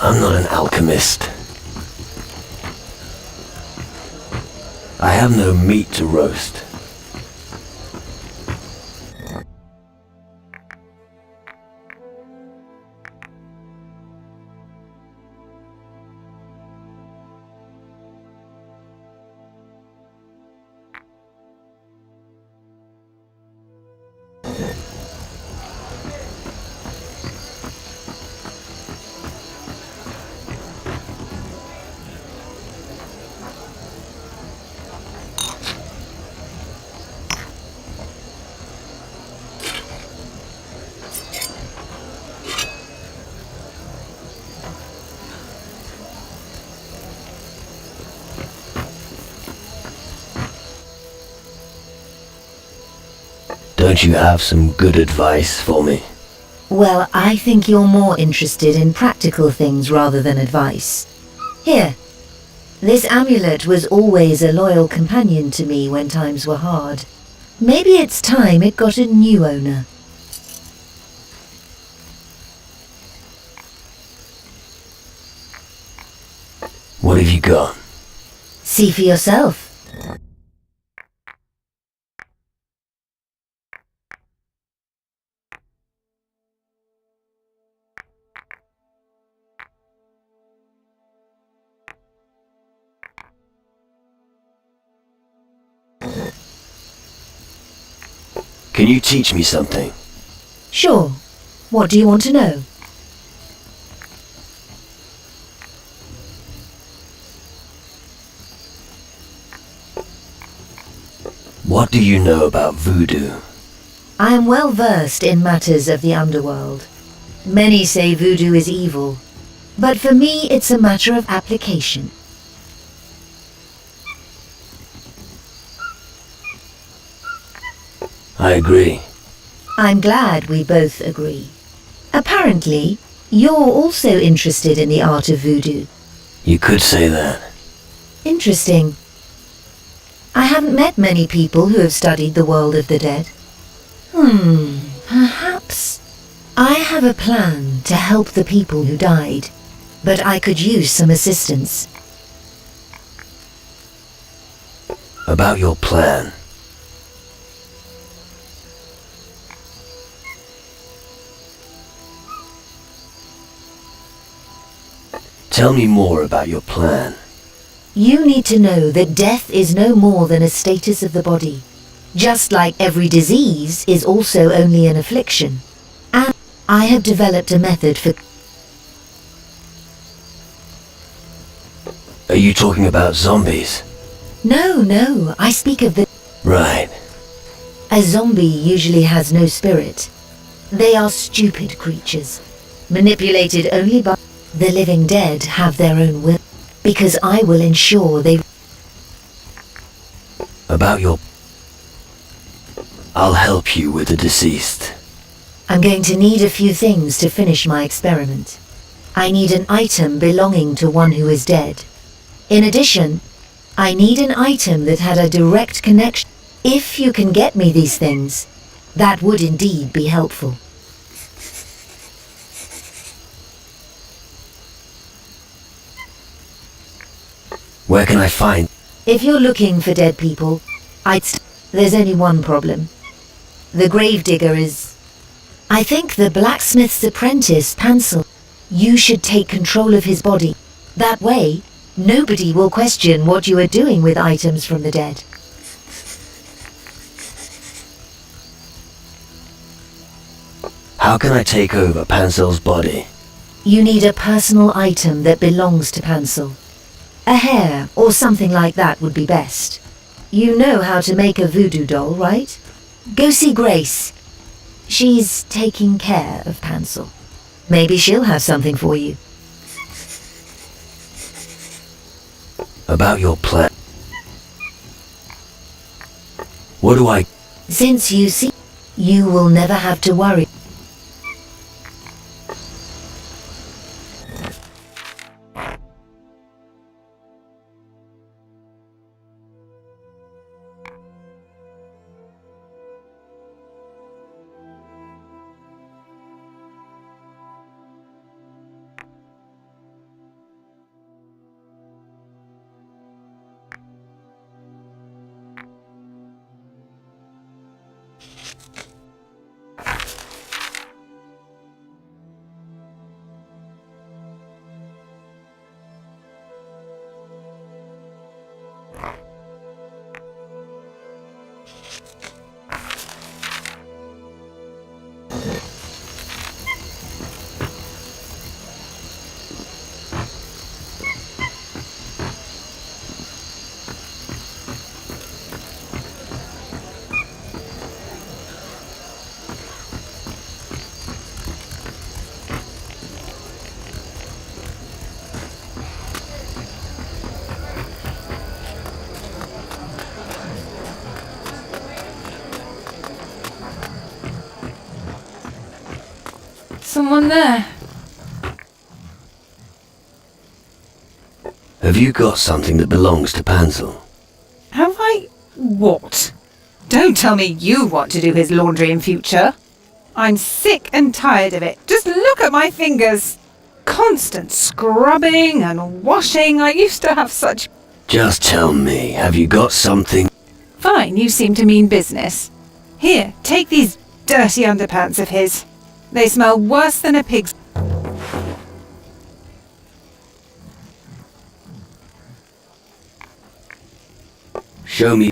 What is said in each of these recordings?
I'm not an alchemist. I have no meat to roast. Don't you have some good advice for me? Well, I think you're more interested in practical things rather than advice. Here. This amulet was always a loyal companion to me when times were hard. Maybe it's time it got a new owner. What have you got? See for yourself. Can you teach me something? Sure. What do you want to know? What do you know about voodoo? I am well versed in matters of the underworld. Many say voodoo is evil, but for me it's a matter of application. I agree. I'm glad we both agree. Apparently, you're also interested in the art of voodoo. You could say that. Interesting. I haven't met many people who have studied the world of the dead. Perhaps I have a plan to help the people who died, but I could use some assistance. About your plan. Tell me more about your plan. You need to know that death is no more than a status of the body. Just like every disease is also only an affliction. And I have developed a method for... Are you talking about zombies? No, I speak of the... Right. A zombie usually has no spirit. They are stupid creatures, manipulated only by... The living dead have their own will, because I will ensure they... About your... I'll help you with the deceased. I'm going to need a few things to finish my experiment. I need an item belonging to one who is dead. In addition, I need an item that had a direct connection. If you can get me these things, that would indeed be helpful. Where can I find... If you're looking for dead people, there's only one problem. The gravedigger is... I think the blacksmith's apprentice, Pansel. You should take control of his body. That way, nobody will question what you are doing with items from the dead. How can I take over Pansel's body? You need a personal item that belongs to Pansel. A hair or something like that would be best. You know how to make a voodoo doll, right? Go see Grace. She's taking care of Pansel. Maybe she'll have something for you. About your plan. What do I... Since you see, you will never have to worry. Someone there. Have you got something that belongs to Pansel? Have I... what? Don't tell me you want to do his laundry in future. I'm sick and tired of it. Just look at my fingers. Constant scrubbing and washing. I used to have such... Just tell me, have you got something? Fine, you seem to mean business. Here, take these dirty underpants of his. They smell worse than a pig's... Show me.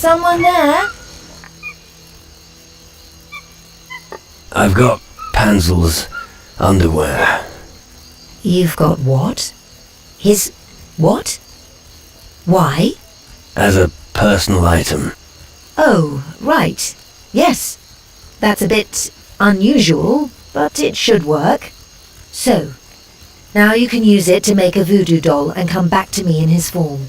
Someone there? I've got Pansel's underwear. You've got what? His what? Why? As a personal item. Oh, right. Yes. That's a bit unusual, but it should work. So, now you can use it to make a voodoo doll and come back to me in his form.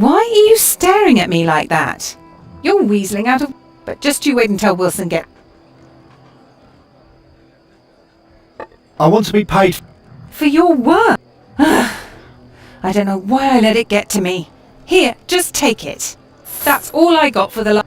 Why are you staring at me like that? You're weaseling out of... But just you wait until Wilson gets... I want to be paid. For your work. I don't know why I let it get to me. Here, just take it. That's all I got for the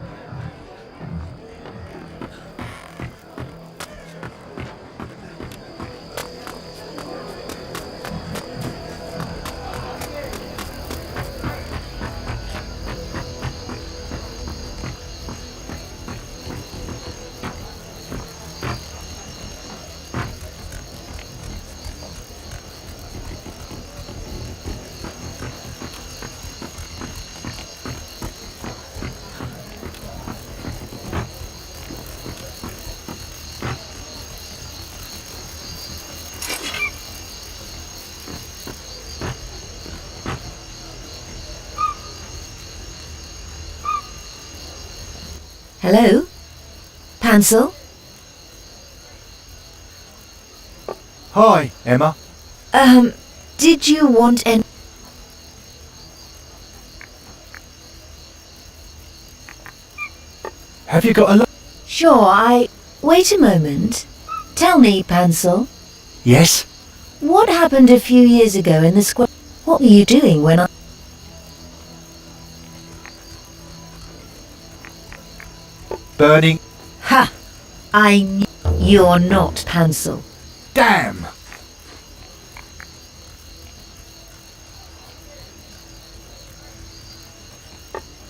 Hello? Pansel? Hi, Emma. Did you want any... Have you got a Sure, Wait a moment. Tell me, Pansel, Yes? what happened a few years ago in the square? What were you doing when I... Burning. Ha! I knew You're not Pansel. Damn!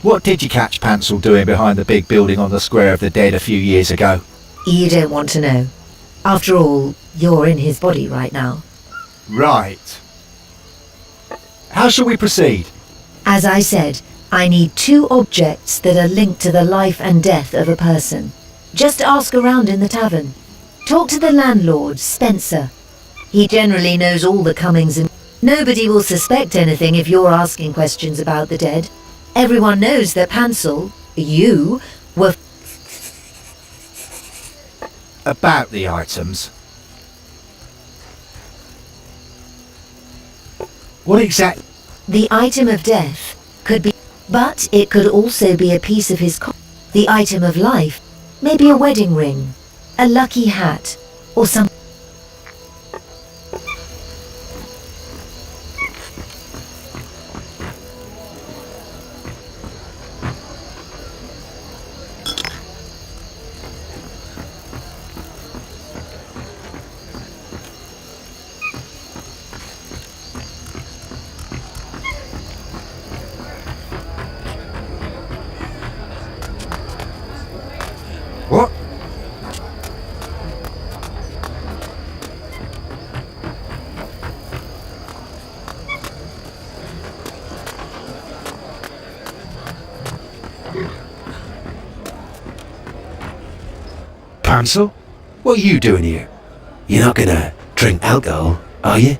What did you catch Pansel doing behind the big building on the Square of the Dead a few years ago? You don't want to know. After all, you're in his body right now. Right. How shall we proceed? As I said, I need 2 objects that are linked to the life and death of a person. Just ask around in the tavern. Talk to the landlord, Spencer. He generally knows all the comings and... Nobody will suspect anything if you're asking questions about the dead. Everyone knows that Pansel, you, were... About the items. What exact... The item of death could be... But it could also be a piece of his... The item of life, maybe a wedding ring, a lucky hat, or some... What? Pansel? What are you doing here? You're not gonna drink alcohol, are you?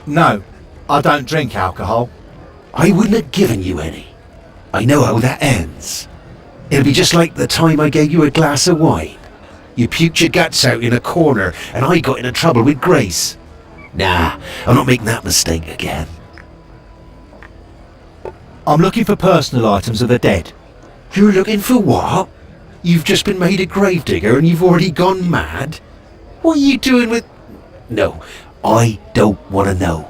No, I don't drink alcohol. I wouldn't have given you any. I know how that ends. It'll be just like the time I gave you a glass of wine. You puked your guts out in a corner and I got into trouble with Grace. Nah, I'm not making that mistake again. I'm looking for personal items of the dead. You're looking for what? You've just been made a gravedigger and you've already gone mad? What are you doing with... No, I don't want to know.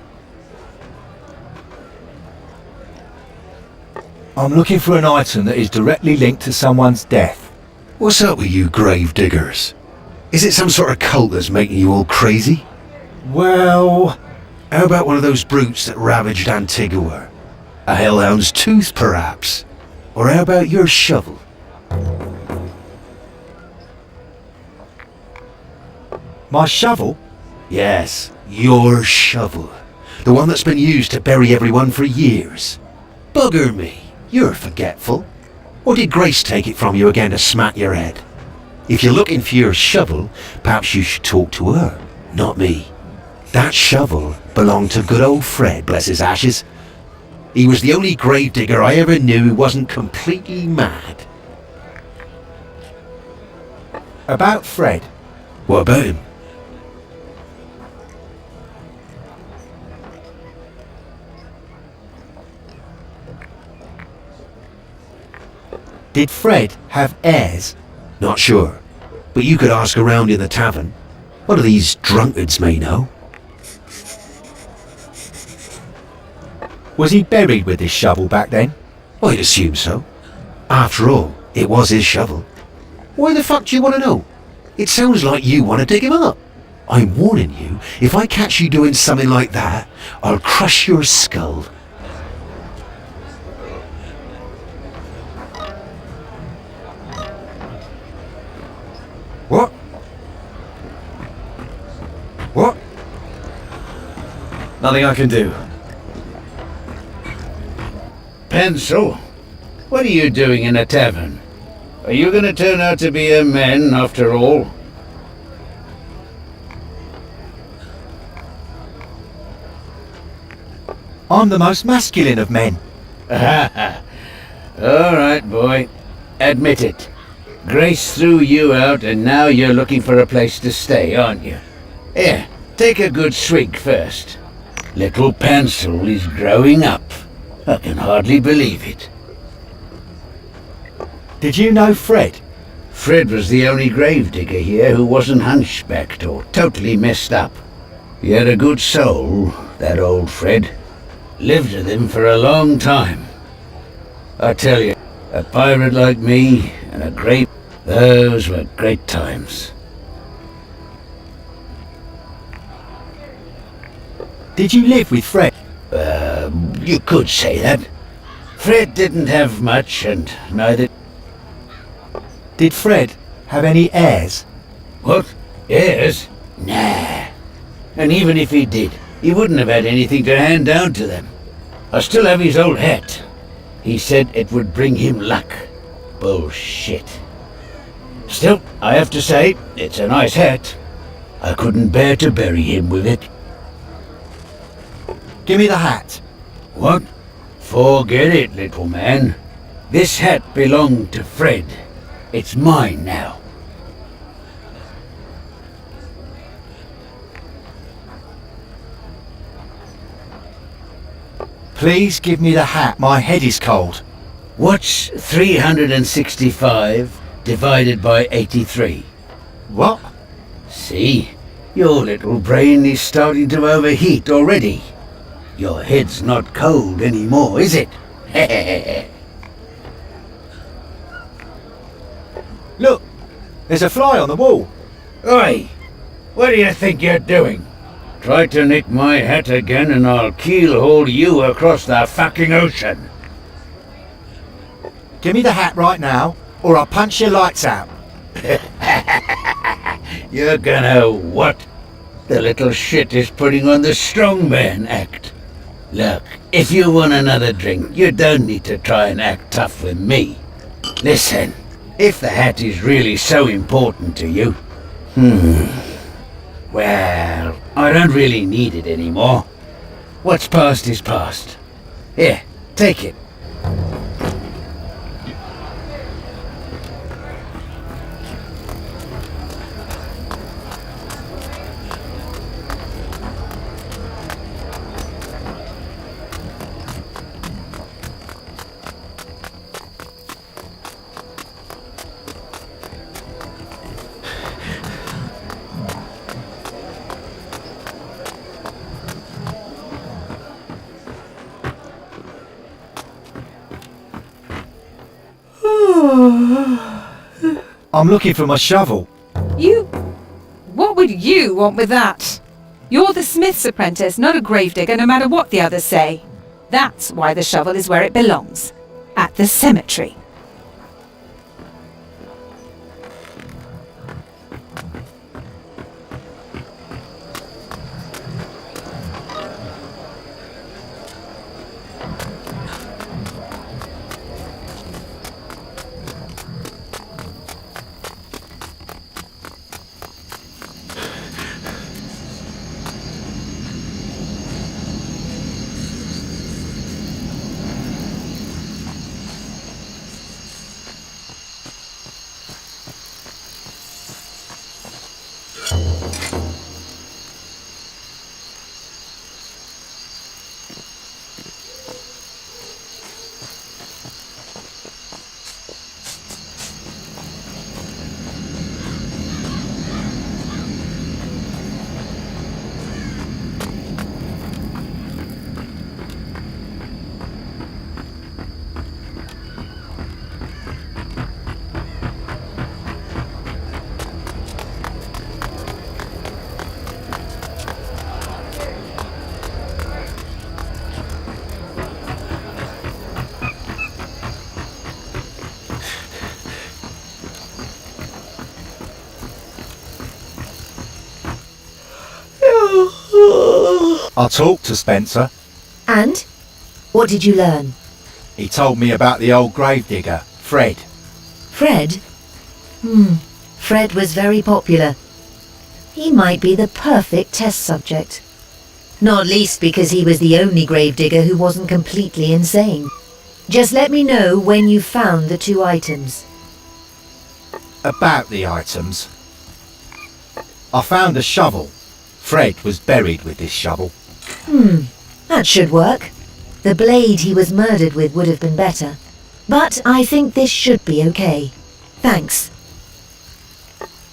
I'm looking for an item that is directly linked to someone's death. What's up with you gravediggers? Is it some sort of cult that's making you all crazy? Well... How about one of those brutes that ravaged Antigua? A hellhound's tooth, perhaps? Or how about your shovel? My shovel? Yes, your shovel. The one that's been used to bury everyone for years. Bugger me, you're forgetful. Or did Grace take it from you again to smack your head? If you're looking for your shovel, perhaps you should talk to her, not me. That shovel belonged to good old Fred, bless his ashes. He was the only gravedigger I ever knew who wasn't completely mad. About Fred? What about him? Did Fred have heirs? Not sure, but you could ask around in the tavern. One of these drunkards may know. Was he buried with this shovel back then? I'd assume so. After all, it was his shovel. Why the fuck do you want to know? It sounds like you want to dig him up. I'm warning you, if I catch you doing something like that, I'll crush your skull. What? What? Nothing I can do. Pencil, what are you doing in a tavern? Are you going to turn out to be a man after all? I'm the most masculine of men. Alright, boy. Admit it. Grace threw you out and now you're looking for a place to stay, aren't you? Here, take a good swig first. Little Pencil is growing up. I can hardly believe it. Did you know Fred? Fred was the only gravedigger here who wasn't hunchbacked or totally messed up. He had a good soul, that old Fred. Lived with him for a long time. I tell you, A pirate like me, and a great... Those were great times. Did you live with Fred? You could say that. Fred didn't have much, and neither... Did Fred have any heirs? What? Heirs? Nah. And even if he did, he wouldn't have had anything to hand down to them. I still have his old hat. He said it would bring him luck. Bullshit. Still, I have to say, it's a nice hat. I couldn't bear to bury him with it. Give me the hat. What? Forget it, little man. This hat belonged to Fred. It's mine now. Please give me the hat. My head is cold. What's 365 divided by 83? What? See? Your little brain is starting to overheat already. Your head's not cold anymore, is it? Look, there's a fly on the wall. Oi! What do you think you're doing? Try to nick my hat again and I'll keel-haul you across the fucking ocean. Give me the hat right now, or I'll punch your lights out. You're gonna what? The little shit is putting on the strongman act. Look, if you want another drink, you don't need to try and act tough with me. Listen, if the hat is really so important to you, well, I don't really need it anymore. What's past is past. Here, take it. I'm looking for my shovel. You... What would you want with that? You're the smith's apprentice, not a gravedigger, no matter what the others say. That's why the shovel is where it belongs. At the cemetery. I talked to Spencer. And? What did you learn? He told me about the old gravedigger, Fred. Fred? Fred was very popular. He might be the perfect test subject. Not least because he was the only gravedigger who wasn't completely insane. Just let me know when you've found the 2 items. About the items. I found a shovel. Fred was buried with this shovel. That should work. The blade he was murdered with would have been better. But I think this should be okay. Thanks.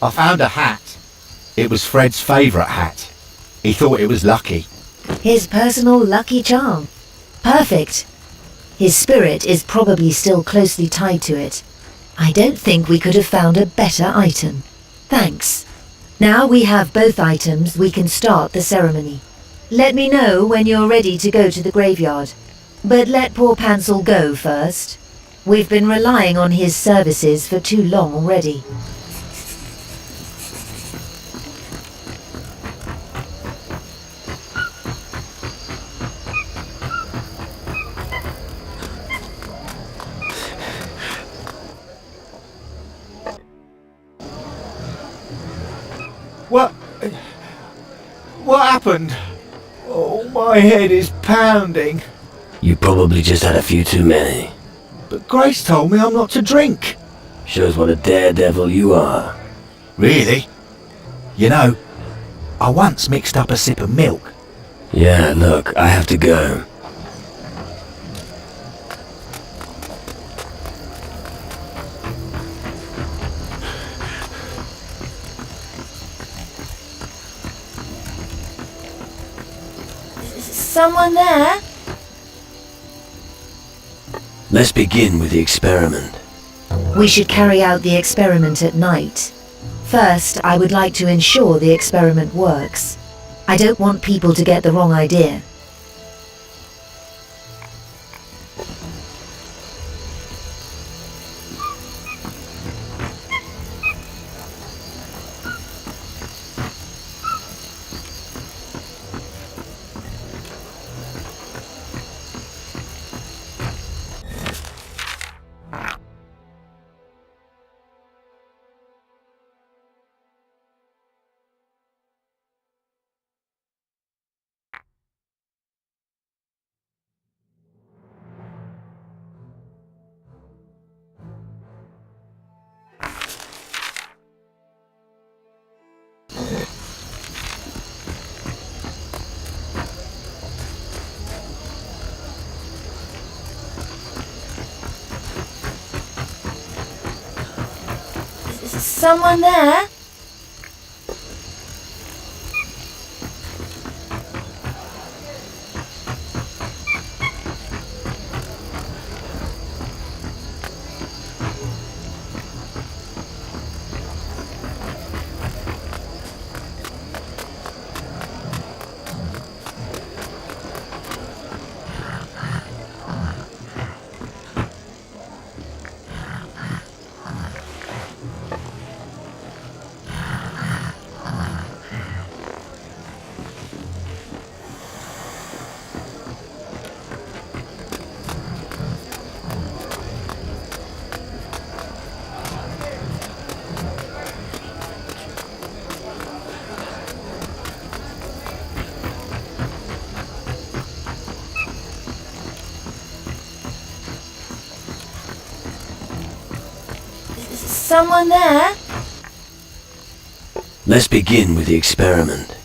I found a hat. It was Fred's favourite hat. He thought it was lucky. His personal lucky charm. Perfect. His spirit is probably still closely tied to it. I don't think we could have found a better item. Thanks. Now we have both items, we can start the ceremony. Let me know when you're ready to go to the graveyard. But let poor Pansel go first. We've been relying on his services for too long already. What happened? Oh, my head is pounding. You probably just had a few too many. But Grace told me I'm not to drink. Shows what a daredevil you are. Really? You know, I once mixed up a sip of milk. Yeah, look, I have to go. Someone there? Let's begin with the experiment. We should carry out the experiment at night. First, I would like to ensure the experiment works. I don't want people to get the wrong idea. Someone there? Someone there? Let's begin with the experiment.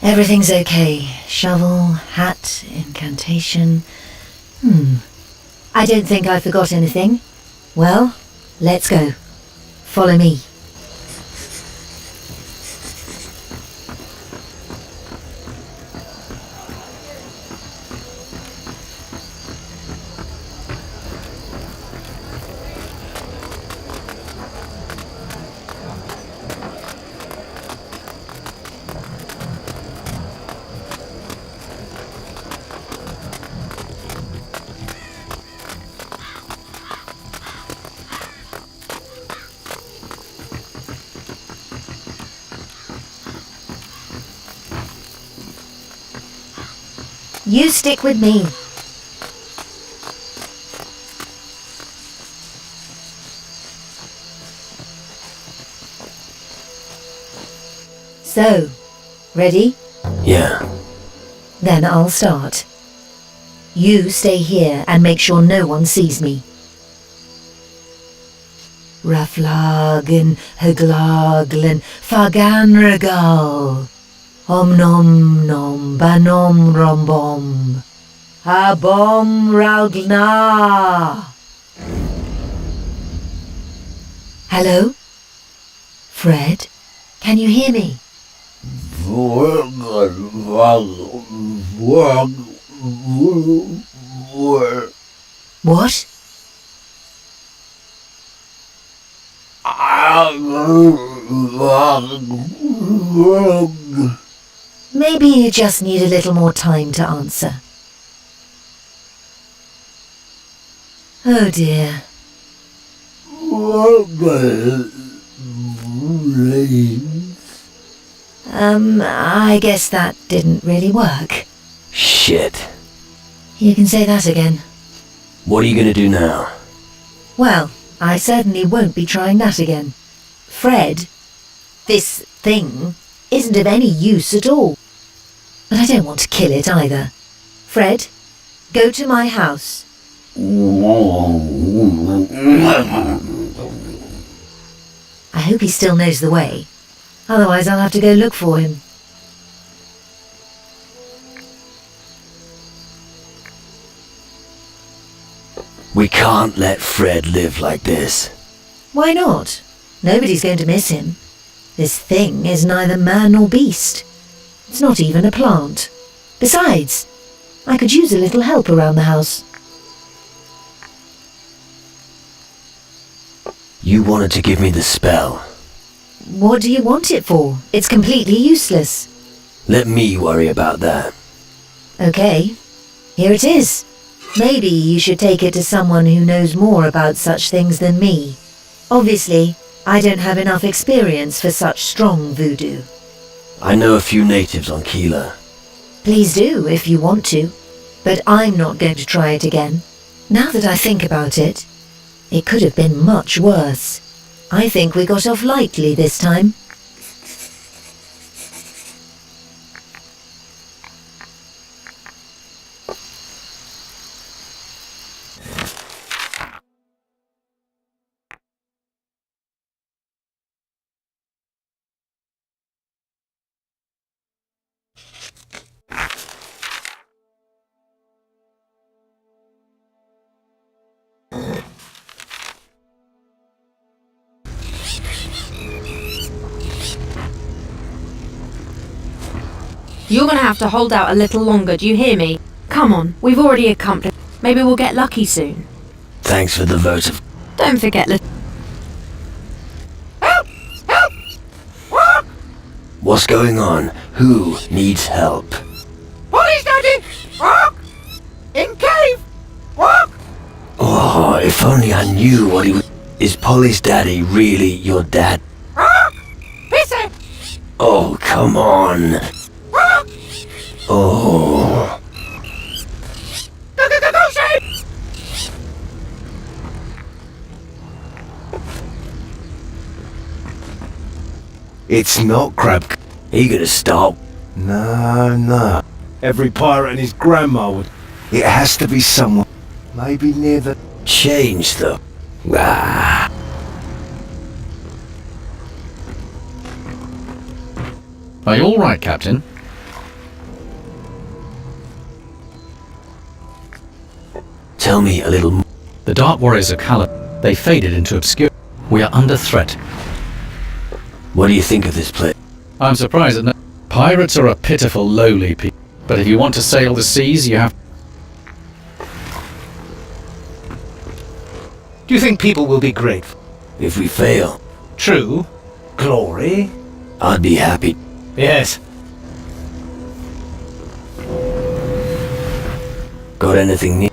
Everything's okay. Shovel, hat, incantation. I don't think I forgot anything. Well, let's go. Follow me. You stick with me. So, ready? Yeah. Then I'll start. You stay here and make sure no one sees me. Raflagen, Haglaglen, Faganregal. Om nom nom banom rombom. Habom raugna. Hello? Fred? Can you hear me? What? Maybe you just need a little more time to answer. Oh dear. I guess that didn't really work. Shit. You can say that again. What are you gonna do now? Well, I certainly won't be trying that again. Fred, this thing isn't of any use at all. But I don't want to kill it either. Fred, go to my house. I hope he still knows the way. Otherwise I'll have to go look for him. We can't let Fred live like this. Why not? Nobody's going to miss him. This thing is neither man nor beast. It's not even a plant. Besides, I could use a little help around the house. You wanted to give me the spell. What do you want it for? It's completely useless. Let me worry about that. Okay, here it is. Maybe you should take it to someone who knows more about such things than me. Obviously, I don't have enough experience for such strong voodoo. I know a few natives on Keeler. Please do, if you want to. But I'm not going to try it again. Now that I think about it, it could have been much worse. I think we got off lightly this time. You're gonna have to hold out a little longer, do you hear me? Come on, we've already accomplished. Maybe we'll get lucky soon. Thanks for the vote of... Don't forget Help! Help! Walk! What's going on? Who needs help? Police daddy! Walk! In cave! Walk! Oh, if only I knew what he was... Is Polly's daddy really your dad? Walk! Pissy! Oh, come on. Walk! Oh. Go, Shane! It's not crab. Are you gonna stop? No. Every pirate and his grandma would. It has to be someone. Maybe near the... Change the... Ah. Are you all right, Captain? Tell me a little more. The Dark Warriors of Cala, they faded into obscurity. We are under threat. What do you think of this place? I'm surprised that pirates are a pitiful, lowly people. But if you want to sail the seas, you have... Do you think people will be grateful? If we fail, True. Glory? I'd be happy. Yes. Got anything new?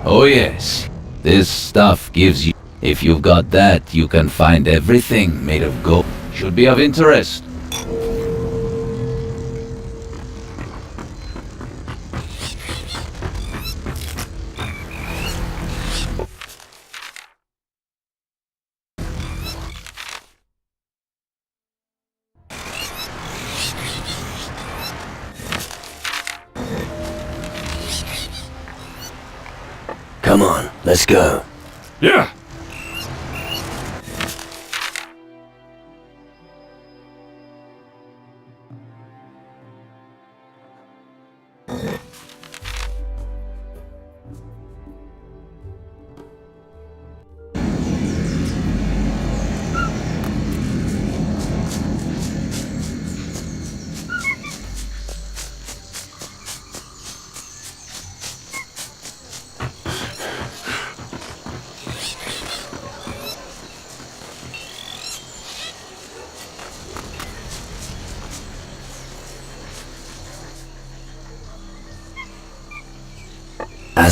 Oh yes. This stuff gives you... If you've got that, you can find everything made of gold. Should be of interest. Come on, let's go. Yeah.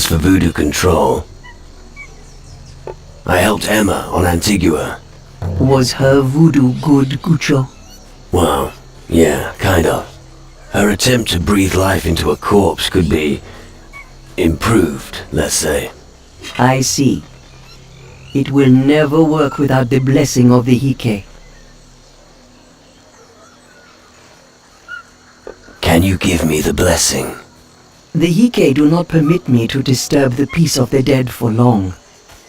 As for voodoo control, I helped Emma on Antigua. Was her voodoo good, Gucho? Well, yeah, kind of. Her attempt to breathe life into a corpse could be improved, let's say. I see. It will never work without the blessing of the Hike. Can you give me the blessing? The Hike do not permit me to disturb the peace of the dead for long.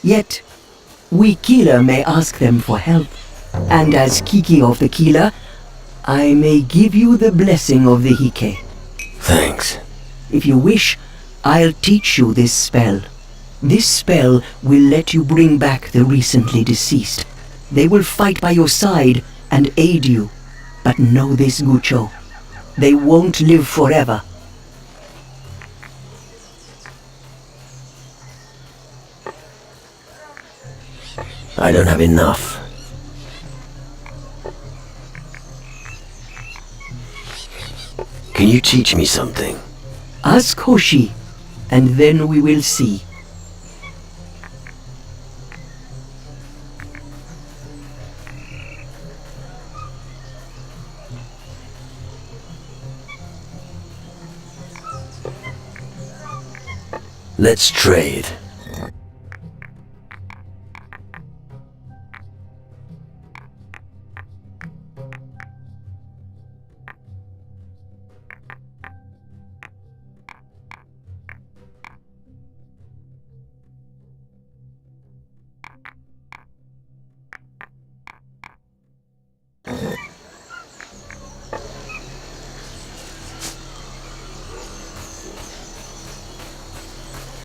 Yet, we Killer may ask them for help. And as Kiki of the Killer, I may give you the blessing of the Hike. Thanks. If you wish, I'll teach you this spell. This spell will let you bring back the recently deceased. They will fight by your side and aid you. But know this, Gucho. They won't live forever. I don't have enough. Can you teach me something? Ask Hoshi, and then we will see. Let's trade.